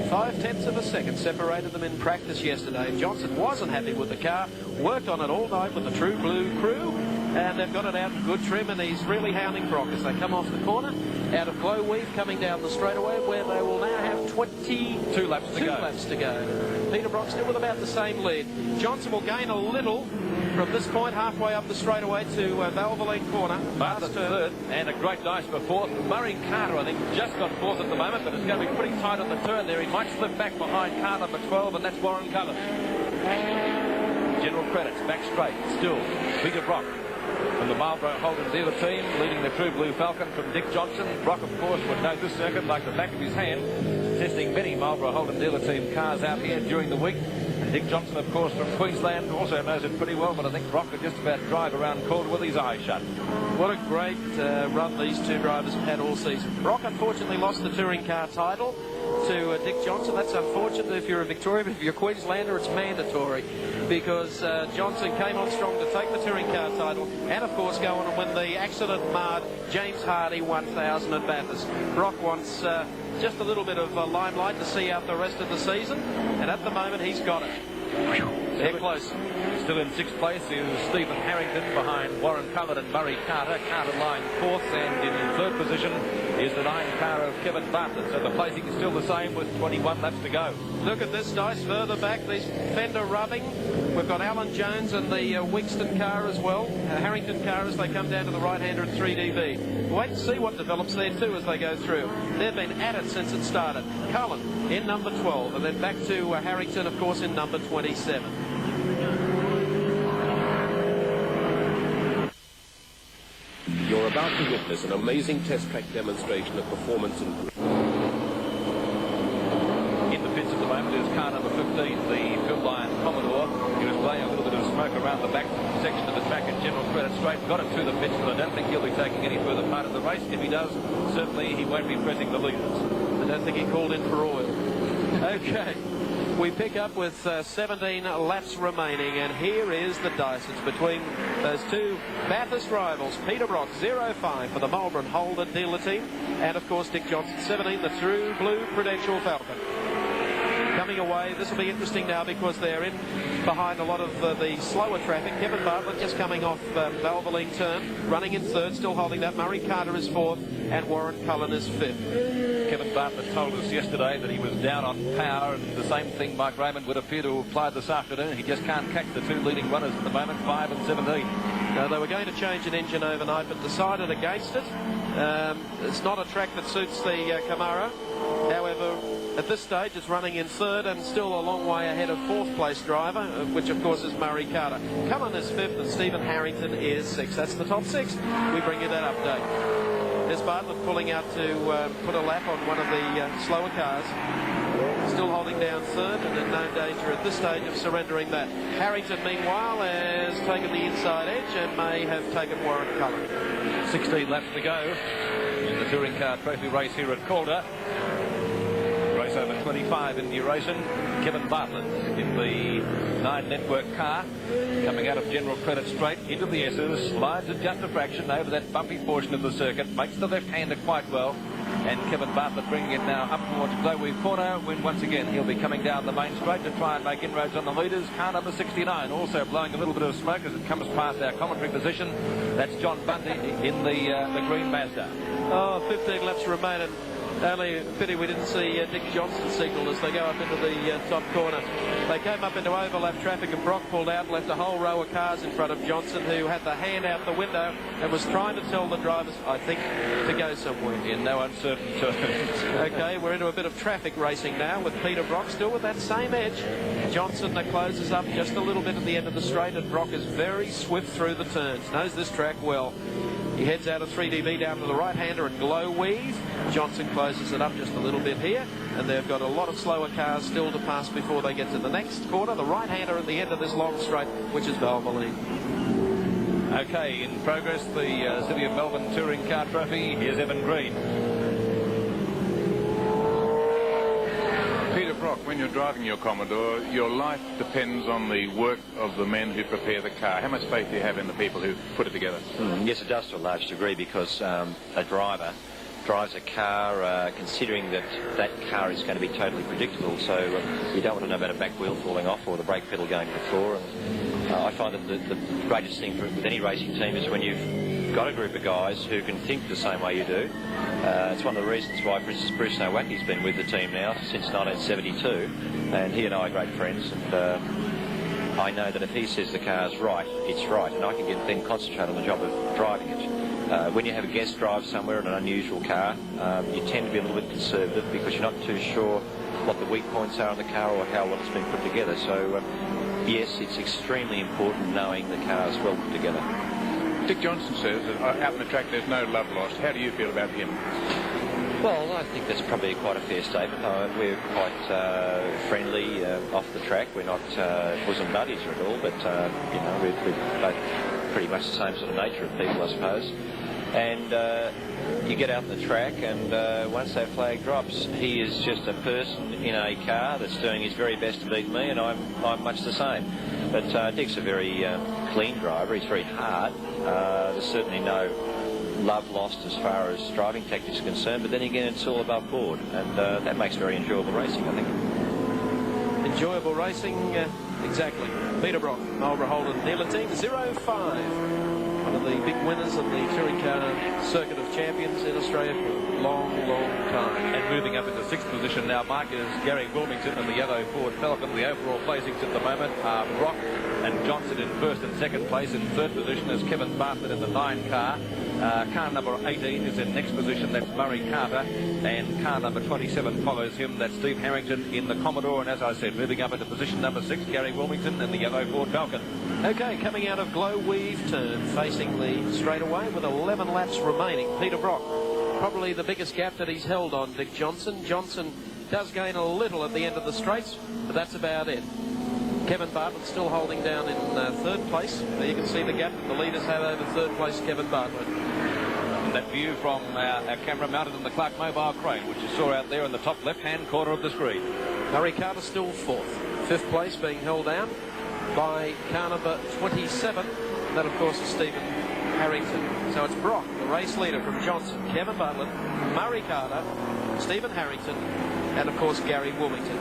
5/10 of a second separated them in practice yesterday. Johnson wasn't happy with the car, worked on it all night with the True Blue crew, and they've got it out in good trim, and he's really hounding Brock as they come off the corner out of Glow Weave, coming down the straightaway, where they will now have 22 laps to go. Peter Brock still with about the same lead. Johnson will gain a little from this point, halfway up the straightaway to Valvoline corner. Bartlett's third, and a great dice for fourth. Murray Carter, I think, just got fourth at the moment, but it's going to be pretty tight on the turn there. He might slip back behind car number 12, and that's Warren Cullen. General Credits, back straight, still. Peter Brock from the Marlborough Holden dealer team, leading the True Blue Falcon from Dick Johnson. Brock, of course, would know this circuit like the back of his hand, testing many Marlborough Holden dealer team cars out here during the week. And Dick Johnson, of course, from Queensland, also knows it pretty well, but I think Brock could just about drive around Calder with his eyes shut. What a great run these two drivers have had all season. Brock unfortunately lost the touring car title to Dick Johnson. That's unfortunate if you're a Victorian, but if you're a Queenslander, it's mandatory, because Johnson came on strong to take the touring car title and, of course, go on and win the accident-marred James Hardy 1000 at Bathurst. Brock wants just a little bit of limelight to see out the rest of the season, and at the moment he's got it. They're close. Still in sixth place is Stephen Harrington behind Warren Cullen and Murray Carter. Carter lying fourth, and in third position is the 9 car of Kevin Bartlett. So the placing is still the same with 21 laps to go. Look at this, Dice, further back, these fender rubbing. We've got Alan Jones and the Wigston car as well. Harrington car as they come down to the right-hander at 3DB. Wait and see what develops there too as they go through. They've been at it since it started. Cullen in number 12, and then back to Harrington, of course, in number 27. You're about to witness an amazing test track demonstration of performance and in the pits at the moment is car number 15, the Phil Lyon Commodore. He was playing a little bit of smoke around the back section of the track in General Credit Straight. Got it to the pits, but I don't think he'll be taking any further part of the race. If he does, certainly he won't be pressing the leaders. I don't think he called in for oil. Okay. We pick up with 17 laps remaining, and here is the dice. It's between those two Bathurst rivals. Peter Brock, 0-5 for the Melbourne Holden dealer team, and of course Dick Johnson, 17, the True Blue Prudential Falcon. Coming away, this will be interesting now because they're in behind a lot of the slower traffic. Kevin Bartlett just coming off Valvoline turn, running in third, still holding that. Murray Carter is fourth, and Warren Cullen is fifth. Kevin Bartlett told us yesterday that he was down on power, and the same thing Mike Raymond would appear to have applied this afternoon. He just can't catch the two leading runners at the moment, 5 and 17. They were going to change an engine overnight, but decided against it. It's not a track that suits the Camaro. However, at this stage, it's running in third and still a long way ahead of fourth place driver, which of course is Murray Carter. Cullen is fifth and Stephen Harrington is sixth. That's the top six. We bring you that update. There's Bartlett pulling out to put a lap on one of the slower cars. Still holding down third and in no danger at this stage of surrendering that. Harrington, meanwhile, has taken the inside edge and may have taken Warren Cullen. 16 laps to go in the touring car trophy race here at Calder. Race over 25 in duration. Kevin Bartlett in the 9 network car coming out of General Credit Straight into the S's, slides at just a fraction over that bumpy portion of the circuit, makes the left-hander quite well, and Kevin Bartlett bringing it now up towards Glow Weave corner, when once again he'll be coming down the main straight to try and make inroads on the leaders. Car number 69 also blowing a little bit of smoke as it comes past our commentary position. That's John Bundy in the green Mazda. 15 laps remain, and only a pity we didn't see Dick Johnson signal as they go up into the top corner. They came up into overlap traffic and Brock pulled out, left a whole row of cars in front of Johnson, who had the hand out the window and was trying to tell the drivers, I think, to go somewhere. In no uncertain terms. Okay, we're into a bit of traffic racing now with Peter Brock still with that same edge. Johnson closes up just a little bit at the end of the straight, and Brock is very swift through the turns, knows this track well. He heads out of 3DB down to the right-hander and Glow Weave. Johnson closes it up just a little bit here, and they've got a lot of slower cars still to pass before they get to the next corner. The right-hander at the end of this long straight, which is Valvoline. Okay, in progress, the City of Melbourne Touring Car Trophy. Here's Evan Green. Peter Brock, when you're driving your Commodore, your life depends on the work of the men who prepare the car. How much faith do you have in the people who put it together? Yes, it does to a large degree, because a driver drives a car considering that that car is going to be totally predictable, so you don't want to know about a back wheel falling off or the brake pedal going to the floor. And I find that the greatest thing with any racing team is when you've got a group of guys who can think the same way you do. It's one of the reasons why, for instance, Bruce Nowacki's been with the team now since 1972, and he and I are great friends, and I know that if he says the car's right, it's right, and I can then concentrate on the job of driving it. When you have a guest drive somewhere in an unusual car, you tend to be a little bit conservative because you're not too sure what the weak points are in the car or how well it's been put together. So, yes, it's extremely important knowing the car's well put together. Dick Johnson says that out on the track there's no love lost. How do you feel about him? Well, I think that's probably quite a fair statement. We're quite friendly off the track. We're not bosom buddies at all, but, you know, we're both pretty much the same sort of nature of people, I suppose. And you get out on the track, and once that flag drops, he is just a person in a car that's doing his very best to beat me, and I'm much the same. But Dick's a very clean driver. He's very hard. There's certainly no love lost as far as driving tactics are concerned, but then again, it's all above board, and that makes very enjoyable racing, I think. Enjoyable racing, exactly. Peter Brock, Marlborough Holden dealer team 05. One of the big winners of the touring car circuit of champions in Australia for a long, long time. And moving up into 6th position now, Mark, is Gary Wilmington in the yellow Ford Falcon. The overall placings at the moment are Brock and Johnson in 1st and 2nd place. In 3rd position is Kevin Bartlett in the 9 car. Car number 18 is in next position, that's Murray Carter, and car number 27 follows him, that's Steve Harrington in the Commodore, and as I said, moving up into position number 6, Gary Wilmington in the yellow Ford Falcon. Okay, coming out of Glow Weave turn, facing the straightaway with 11 laps remaining. Peter Brock, probably the biggest gap that he's held on Dick Johnson. Johnson does gain a little at the end of the straights, but that's about it. Kevin Bartlett still holding down in 3rd place. There you can see the gap that the leaders have over 3rd place Kevin Bartlett. And that view from our camera mounted in the Clark mobile crane, which you saw out there in the top left-hand corner of the screen. Murray Carter still 4th. 5th place being held down by car number 27. That, of course, is Stephen Harrington. So it's Brock, the race leader from Johnson, Kevin Bartlett, Murray Carter, Stephen Harrington, and, of course, Gary Wilmington.